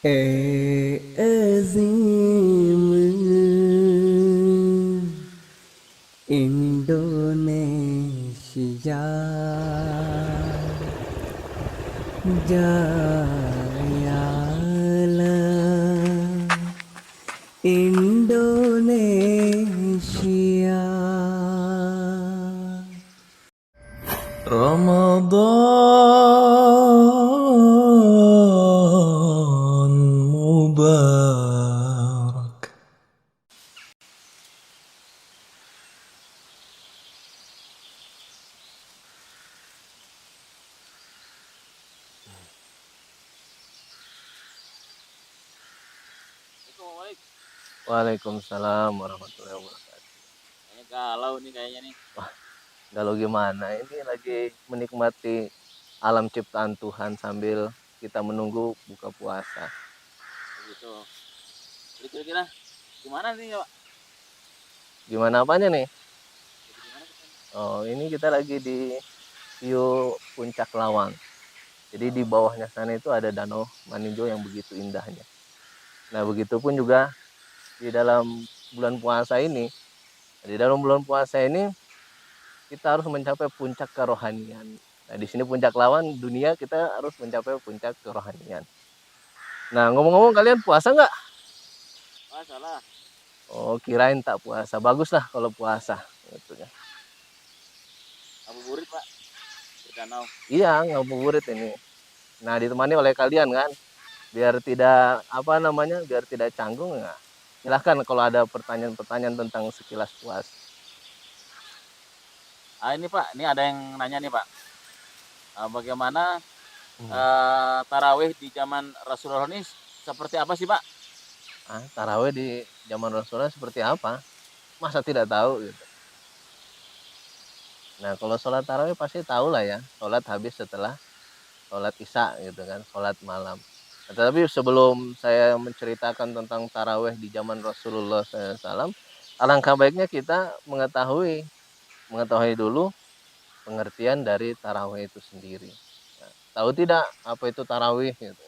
Azim Indonesia Jayalah Indonesia. Ramadan Mubarak. Waalaikumsalam warahmatullahi wabarakatuh. Kayaknya galau nih kayaknya nih. Wah, galau gimana? Ini lagi menikmati alam ciptaan Tuhan sambil kita menunggu buka puasa. Begitu. Jadi kira-kira gimana nih ya Pak? Gimana apanya nih? Jadi gimana kita nih? Oh, ini kita lagi di view Puncak Lawang. Jadi di Oh, bawahnya sana itu ada Danau Maninjau yang begitu indahnya. Nah, begitupun juga di dalam bulan puasa ini. Di dalam bulan puasa ini kita harus mencapai puncak kerohanian. Nah, di sini puncak lawan dunia kita harus mencapai puncak kerohanian. Nah, ngomong-ngomong kalian puasa nggak? Wah, salah. Oh, kirain tak puasa. Bagus lah kalau puasa. Gitu kan. Ngabuburit Pak, berdanau. Iya, ngabuburit ini. Nah, ditemani oleh kalian kan. Biar tidak, apa namanya, biar tidak canggung. Ya. Silahkan kalau ada pertanyaan-pertanyaan tentang sekilas puasa. Ah ini Pak, ini ada yang nanya nih Pak. Bagaimana Hmm. tarawih di zaman Rasulullah ini seperti apa sih Pak? Taraweh di zaman Rasulullah seperti apa? Masa tidak tahu gitu. Nah, kalau sholat tarawih pasti tahu lah ya. Sholat habis setelah sholat isya gitu kan, sholat malam. Nah, tetapi sebelum saya menceritakan tentang taraweh di zaman Rasulullah SAW, alangkah baiknya kita mengetahui dulu pengertian dari taraweh itu sendiri. Nah, tahu tidak apa itu tarawih gitu?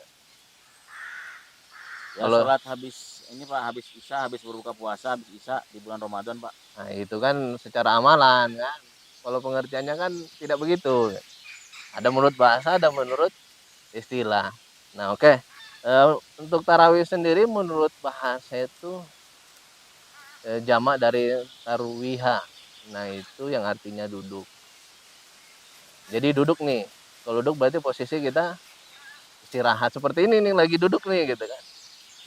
Ya Kalau sholat habis ini Pak, habis Isya, habis berbuka puasa, habis Isya di bulan Ramadan Pak. nah itu kan secara amalan kan. Kalau pengertiannya kan tidak begitu. Ada menurut bahasa, ada menurut istilah. Nah, oke. Untuk tarawih sendiri menurut bahasa itu jamak dari tarwiha. Nah, itu yang artinya duduk. Jadi duduk nih. Kalau duduk berarti posisi kita istirahat seperti ini nih lagi duduk nih gitu kan.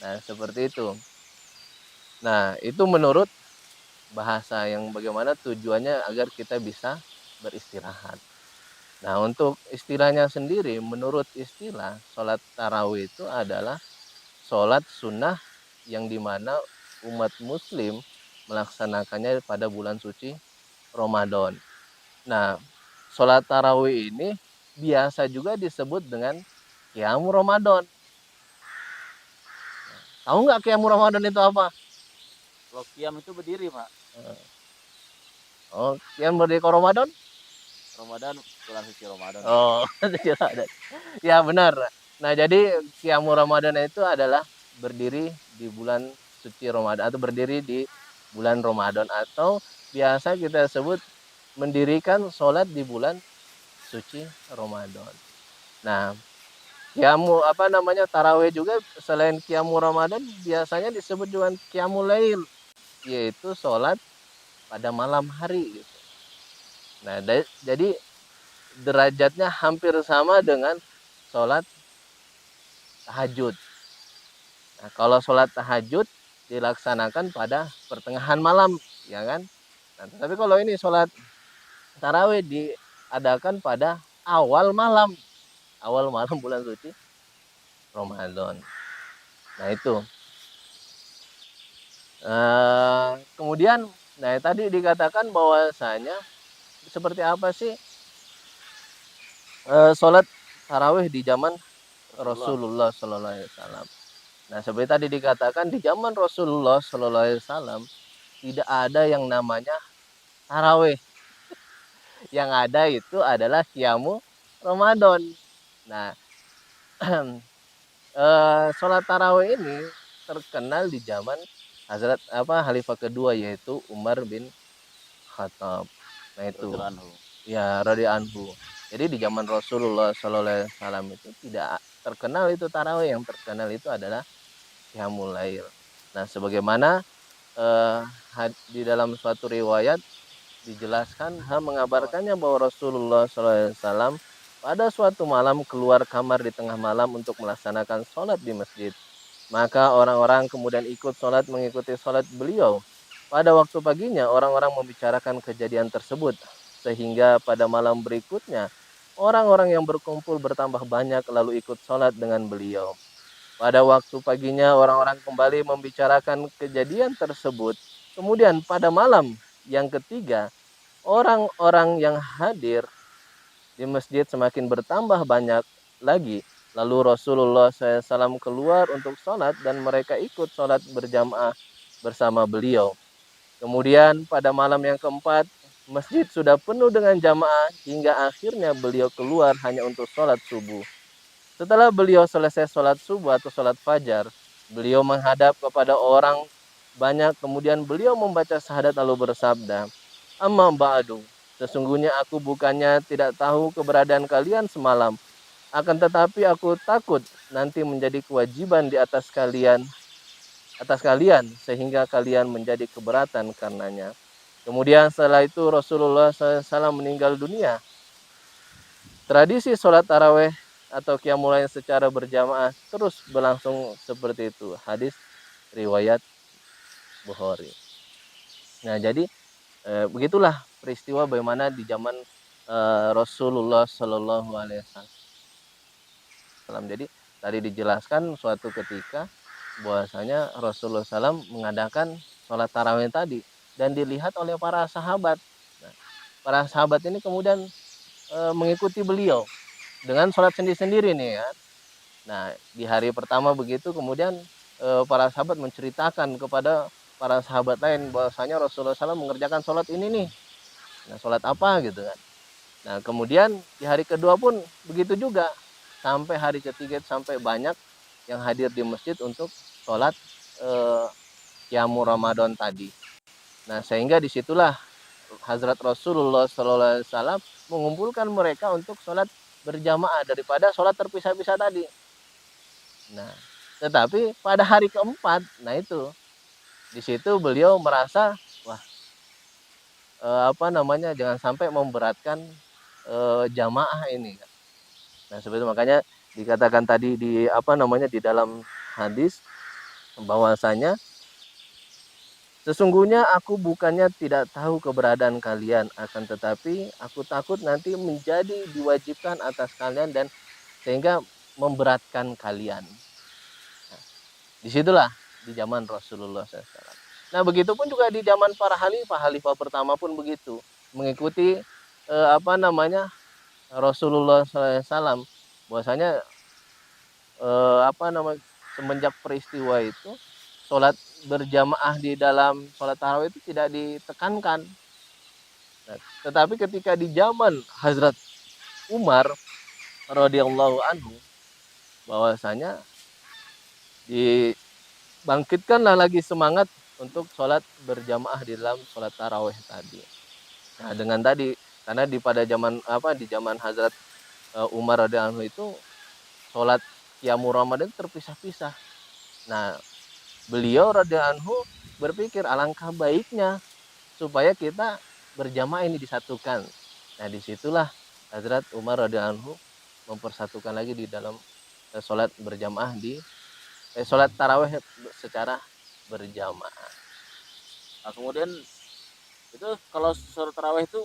Nah, seperti itu. Nah, itu menurut bahasa yang bagaimana tujuannya agar kita bisa beristirahat. Nah, untuk istilahnya sendiri, menurut istilah, sholat tarawih itu adalah sholat sunnah yang dimana umat muslim melaksanakannya pada bulan suci Ramadan. Nah, sholat tarawih ini biasa juga disebut dengan Qiyam Ramadan. Tahu nggak Qiyam Ramadan itu apa? Kalau qiyam itu berdiri Pak. Oh, Qiyam Merdeka Ramadan? Ramadan, bulan suci Ramadan Pak. Oh, ya benar. Nah, jadi Qiyam Ramadan itu adalah berdiri di bulan suci Ramadan atau berdiri di bulan Ramadan atau biasa kita sebut mendirikan sholat di bulan suci Ramadan. Nah, Qiyamu apa namanya taraweh juga selain Qiyamu Ramadan biasanya disebut juga Qiyamul Lail, yaitu sholat pada malam hari gitu. Nah, jadi derajatnya hampir sama dengan sholat tahajud. Nah, kalau sholat tahajud dilaksanakan pada pertengahan malam, ya kan? Nah, tapi kalau ini sholat taraweh diadakan pada awal malam bulan suci Ramadan. Nah itu. Kemudian, nah tadi dikatakan bahwasanya seperti apa sih sholat tarawih di zaman Rasulullah. Rasulullah Sallallahu Alaihi Wasallam. Nah seperti tadi dikatakan di zaman Rasulullah Sallallahu Alaihi Wasallam tidak ada yang namanya tarawih. Yang ada itu adalah Qiyamu Ramadan. Nah sholat tarawih ini terkenal di zaman Khalifah kedua yaitu Umar bin Khattab. Nah itu, Radhiyallahu anhu. ya radhiyallahu anhu. Jadi di zaman Rasulullah Shallallahu Alaihi Wasallam itu tidak terkenal itu tarawih, yang terkenal itu adalah qiyamul lail. Nah, sebagaimana eh, di dalam suatu riwayat dijelaskan mengabarkannya bahwa Rasulullah SAW pada suatu malam keluar kamar di tengah malam untuk melaksanakan sholat di masjid. Maka orang-orang kemudian ikut sholat mengikuti sholat beliau. Pada waktu paginya orang-orang membicarakan kejadian tersebut. Sehingga pada malam berikutnya orang-orang yang berkumpul bertambah banyak lalu ikut sholat dengan beliau. Pada waktu paginya orang-orang kembali membicarakan kejadian tersebut. Kemudian pada malam yang ketiga, orang-orang yang hadir di masjid semakin bertambah banyak lagi. Lalu Rasulullah SAW keluar untuk sholat dan mereka ikut sholat berjamaah bersama beliau. Kemudian pada malam yang keempat, masjid sudah penuh dengan jamaah hingga akhirnya beliau keluar hanya untuk sholat subuh. Setelah beliau selesai sholat subuh atau sholat fajar, beliau menghadap kepada orang banyak, kemudian beliau membaca syahadat lalu bersabda, "Amma ba'du, sesungguhnya aku bukannya tidak tahu keberadaan kalian semalam, akan tetapi aku takut nanti menjadi kewajiban di atas kalian sehingga kalian menjadi keberatan karenanya." Kemudian setelah itu Rasulullah SAW meninggal dunia. Tradisi sholat taraweh atau qiyamul lail secara berjamaah terus berlangsung seperti itu. Hadis riwayat Bukhari. Nah, jadi begitulah peristiwa bagaimana di zaman Rasulullah Shallallahu Alaihi Wasallam. Jadi tadi dijelaskan suatu ketika bahwasanya Rasulullah SAW mengadakan sholat tarawih tadi dan dilihat oleh para sahabat. Nah, para sahabat ini kemudian mengikuti beliau dengan sholat sendiri-sendiri nih ya. Nah, di hari pertama begitu kemudian para sahabat menceritakan kepada para sahabat lain bahwasanya Rasulullah SAW mengerjakan sholat ini nih. Nah, sholat apa gitu kan. Nah, kemudian di hari kedua pun begitu juga. Sampai hari ketiga sampai banyak yang hadir di masjid untuk sholat qiyamul Ramadan tadi. Nah, sehingga disitulah Hazrat Rasulullah SAW mengumpulkan mereka untuk sholat berjamaah daripada sholat terpisah-pisah tadi. Nah, tetapi pada hari keempat, nah itu di situ beliau merasa wah jangan sampai memberatkan jamaah ini. Nah, seperti makanya dikatakan tadi di dalam hadis bahwasanya sesungguhnya aku bukannya tidak tahu keberadaan kalian, akan tetapi aku takut nanti menjadi diwajibkan atas kalian dan sehingga memberatkan kalian. Nah, disitulah di zaman Rasulullah SAW. Nah, begitupun juga di zaman para halifah pertama pun begitu, mengikuti Rasulullah SAW. Bahwasanya semenjak peristiwa itu sholat berjamaah di dalam sholat tarawih itu tidak ditekankan. Nah, tetapi ketika di zaman Hazrat Umar radhiyallahu anhu, bahwasanya dibangkitkanlah lagi semangat untuk sholat berjamaah di dalam sholat tarawih tadi. Nah, dengan tadi karena di zaman Hazrat Umar radhiyallahu anhu itu sholat qiyamul Ramadan terpisah-pisah. Nah, beliau radhiyallahu anhu berpikir alangkah baiknya supaya kita berjamaah ini disatukan. Nah, disitulah Hazrat Umar radhiyallahu anhu mempersatukan lagi di dalam sholat berjamaah sholat tarawih secara berjamaah. Nah, kemudian itu kalau sholat tarawih itu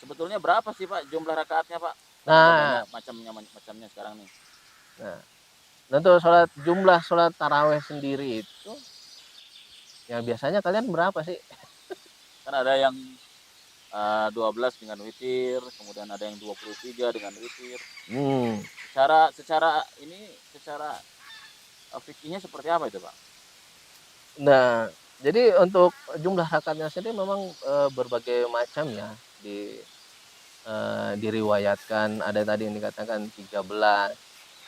sebetulnya berapa sih Pak jumlah rakaatnya Pak? Nah, macamnya sekarang nih. Nah, untuk jumlah sholat tarawih sendiri itu, ya biasanya kalian berapa sih? Kan ada yang 12 dengan witir, kemudian ada yang 23 dengan witir. Secara fikihnya seperti apa itu Pak? Nah, jadi untuk jumlah rakaatnya sendiri memang berbagai macam ya diriwayatkan. Ada tadi yang dikatakan 13,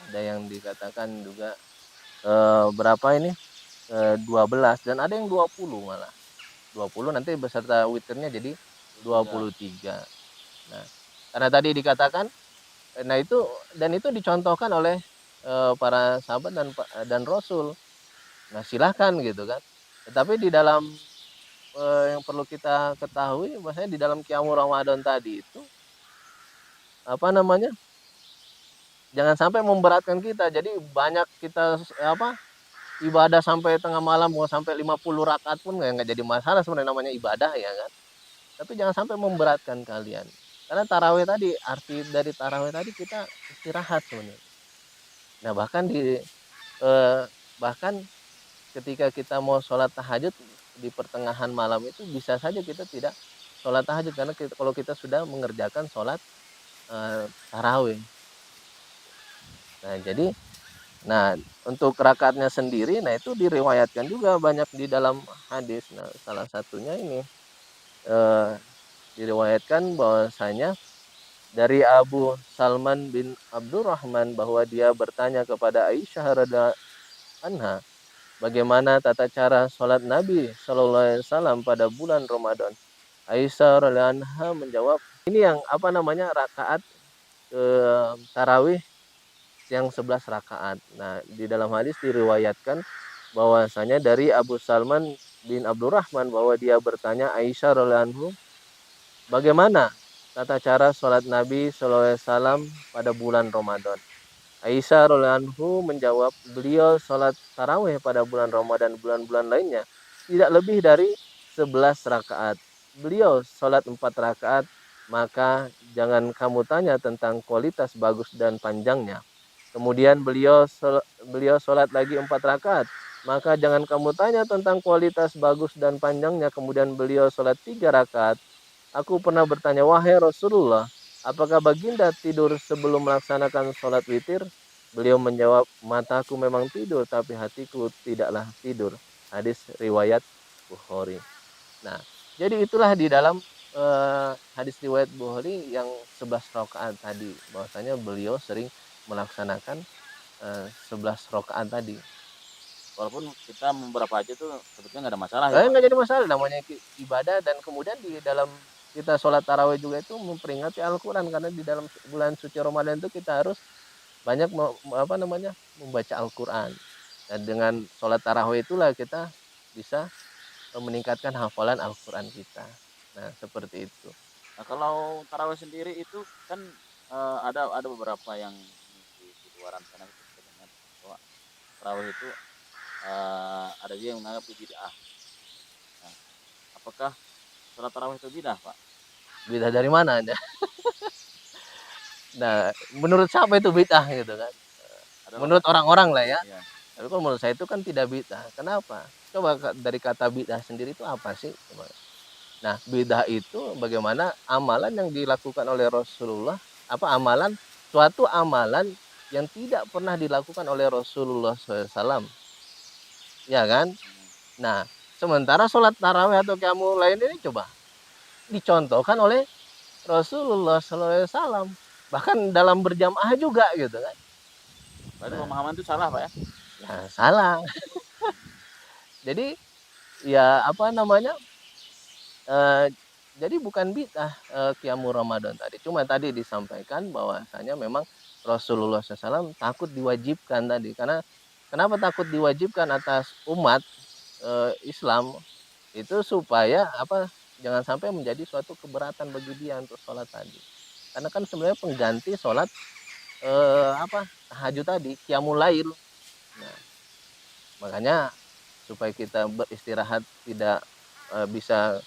ada yang dikatakan juga berapa ini 12 dan ada yang 20 malah 20 nanti beserta witirnya jadi 23. Nah, karena tadi dikatakan, nah itu dan itu dicontohkan oleh para sahabat dan Rasul. Nah, silahkan gitu kan. Tetapi di dalam yang perlu kita ketahui bahwasanya di dalam Qiyamul Ramadan tadi itu apa namanya? Jangan sampai memberatkan kita. Jadi banyak kita apa ibadah sampai tengah malam mau sampai 50 rakaat pun nggak jadi masalah sebenarnya namanya ibadah ya kan. Tapi jangan sampai memberatkan kalian. Karena tarawih tadi arti dari tarawih tadi kita istirahat sebenarnya. Nah, eh, bahkan ketika kita mau sholat tahajud di pertengahan malam itu bisa saja kita tidak sholat tahajud karena kalau kita sudah mengerjakan sholat tarawih. Nah, jadi untuk rakaatnya sendiri, nah itu diriwayatkan juga banyak di dalam hadis. Nah, salah satunya ini eh, diriwayatkan bahwasanya dari Abu Salman bin Abdurrahman bahwa dia bertanya kepada Aisyah radhiallahu anha, bagaimana tata cara sholat Nabi Shallallahu Alaihi Wasallam pada bulan Ramadan. Aisyah radhiallahu anha menjawab, ini yang apa namanya rakaat tarawih yang 11 rakaat. Nah, di dalam hadis diriwayatkan bahwasanya dari Abu Salman bin Abdurrahman bahwa dia bertanya Aisyah radhiallahu anhu, bagaimana tata cara sholat Nabi Shallallahu Alaihi Wasallam pada bulan Ramadan. Aisyah radhiallahu anhu menjawab, beliau sholat tarawih pada bulan Ramadan bulan-bulan lainnya tidak lebih dari 11 rakaat. Beliau sholat 4 rakaat, maka jangan kamu tanya tentang kualitas bagus dan panjangnya. Kemudian beliau sholat lagi 4 rakaat, maka jangan kamu tanya tentang kualitas bagus dan panjangnya. Kemudian beliau sholat 3 rakaat. Aku pernah bertanya, wahai Rasulullah, apakah baginda tidur sebelum melaksanakan sholat witir? Beliau menjawab, mataku memang tidur, tapi hatiku tidaklah tidur. Hadis riwayat Bukhari. Nah, jadi itulah di dalam hadis riwayat Bukhari yang 11 rakaat tadi. Bahwasanya beliau sering melaksanakan 11 rakaat tadi. Walaupun kita beberapa aja tuh sebetulnya nggak ada masalah ya Pak. Nggak jadi masalah, namanya ibadah dan kemudian di dalam kita sholat tarawih juga itu memperingati Al-Quran karena di dalam bulan suci Ramadan itu kita harus banyak membaca Al-Quran dan dengan sholat tarawih itulah kita bisa meningkatkan hafalan Al-Quran kita. Nah, seperti itu. Nah, kalau tarawih sendiri itu kan ada beberapa yang di luaran sana itu kita dengar bahwa tarawih itu ada juga yang menganggap itu bid'ah. Nah, apakah sholat tarawih itu bid'ah, Pak? Bid'ah dari mana Anda? Nah, menurut siapa itu bid'ah gitu kan? Menurut orang-orang lah ya. Iya. Tapi kalau menurut saya itu kan tidak bid'ah. Kenapa? Coba dari kata bid'ah sendiri itu apa sih? Nah, bid'ah itu bagaimana amalan yang dilakukan oleh Rasulullah, suatu amalan yang tidak pernah dilakukan oleh Rasulullah SAW. Ya kan? Nah, sementara sholat tarawih atau qiyamul lain ini coba dicontohkan oleh Rasulullah SAW. Bahkan dalam berjamaah juga gitu kan. Berarti pemahaman itu salah, Pak ya? Nah, salah. Jadi ya jadi bukan bid'ah qiyamul Ramadan tadi. Cuma tadi disampaikan bahwasanya memang Rasulullah SAW takut diwajibkan tadi. Karena kenapa takut diwajibkan atas umat Islam itu supaya jangan sampai menjadi suatu keberatan bagi dia untuk sholat tadi. Karena kan sebenarnya pengganti sholat tahajud tadi, qiyamul lail. Nah, makanya supaya kita beristirahat tidak bisa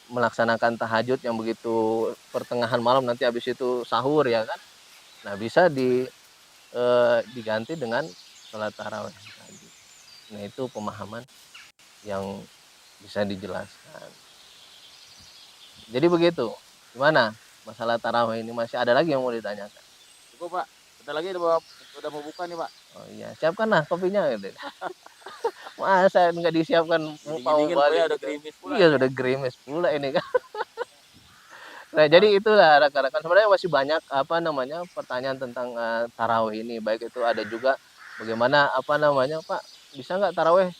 melaksanakan tahajud yang begitu pertengahan malam nanti habis itu sahur ya kan. Nah, bisa diganti dengan sholat tarawih tadi. Nah, itu pemahaman yang bisa dijelaskan. Jadi begitu. Gimana masalah tarawih ini, masih ada lagi yang mau ditanyakan? Cukup, Pak. Bentar lagi udah mau buka nih, Pak. Oh iya, siapkanlah kopinya gitu. Masa nggak disiapkan Dingin-dingin balik udah gitu. gerimis pula. Iya, sudah gerimis pula ini kan. Nah, jadi itulah rekan-rekan sebenarnya masih banyak apa namanya pertanyaan tentang tarawih ini. Baik itu ada juga bagaimana apa namanya Pak bisa nggak tarawih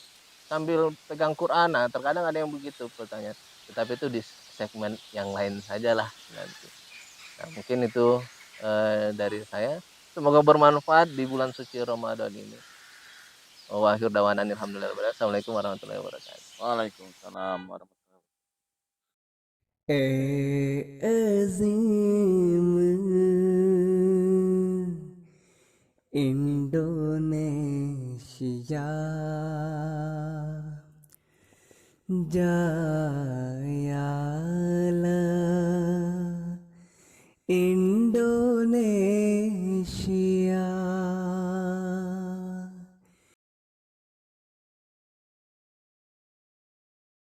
sambil pegang Quran? Nah, terkadang ada yang begitu pertanyaan. Tetapi itu di segmen yang lain sajalah nanti. Nah, mungkin itu dari saya. Semoga bermanfaat di bulan suci Ramadan ini. Wa akhir dawana alhamdulillah. Assalamualaikum warahmatullahi wabarakatuh. Waalaikumsalam warahmatullahi wabarakatuh. ए अजीम इंडोनेशिया जायाला इंडोनेशिया